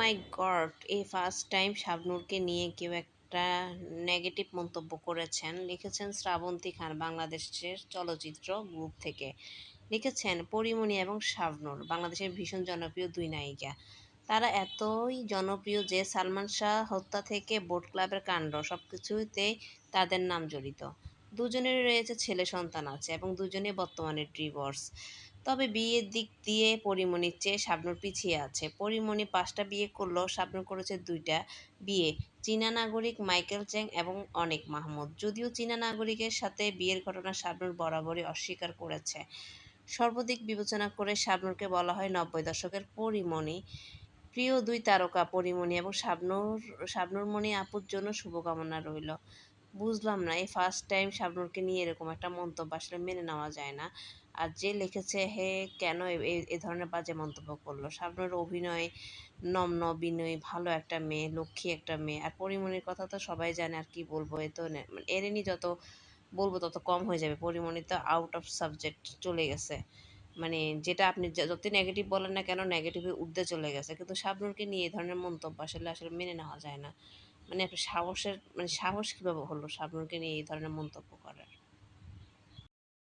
মাই god! এই first time শাবনূরকে নিয়ে কেউ একটা নেগেটিভ মন্তব্য করেছেন। লিখেছেন শ্রাবন্তী খান বাংলাদেশের চলচ্চিত্র গ্রুপ থেকে। লিখেছেন পরীমণি এবং শাবনূর বাংলাদেশের ভীষণ জনপ্রিয় দুই নায়িকা। তারা এতই জনপ্রিয় যে সালমান শাহ হত্যা থেকে বোট ক্লাবের কাণ্ড সবকিছুতেই তাদের নাম জড়িত। দুজনেরই রয়েছে ছেলে সন্তান আছে এবং দুজনেই বর্তমানে ডিভোর্স। তবে বিয়ের দিক দিয়ে পরীমণির চেয়ে শাবনূর পিছিয়ে আছে। পরীমণি ৫টা বিয়ে করলেও শাবনূর করেছে ২টা বিয়ে, চীনা নাগরিক মাইকেল চ্যাং এবং অনিক মাহমুদ। যদিও চীনা নাগরিকের সাথে বিয়ের ঘটনা শাবনূর বরাবরই অস্বীকার করেছে। সর্বদিক বিবেচনা করে শাবনূরকে বলা হয় ৯০ দশকের পরীমণি। প্রিয় দুই তারকা পরীমণি এবং শাবনূর মণি আপুর জন্য শুভকামনা রইল। বুঝলাম না, এই ফার্স্ট টাইম শাবনূরকে নিয়ে এরকম একটা মন্তব্য আসলে মেনে নেওয়া যায় না। আর যে লিখেছে হে কেন এ ধরনের বাজে মন্তব্য করলো? শাবনূরের অভিনয় নম্র, বিনয়ী, ভালো একটা মেয়ে, লক্ষ্মী একটা মেয়ে। আর পরীমণির কথা তো সবাই জানে, আর কি বলবো? এ তো মানে এর নিয়ে যত বলবো তত কম হয়ে যাবে। পরীমণি তো আউট অফ সাবজেক্ট চলে গেছে। মানে যেটা আপনি যতই নেগেটিভ বলেন না কেন, নেগেটিভের ঊর্ধ্বে চলে গেছে। কিন্তু শাবনূরকে নিয়ে এ ধরনের মন্তব্য আসলে মেনে নেওয়া যায় না। মানে একটা সাহসের মানে সাহস কিভাবে হলো শাবনূরকে নিয়ে এই ধরনের মন্তব্য করার?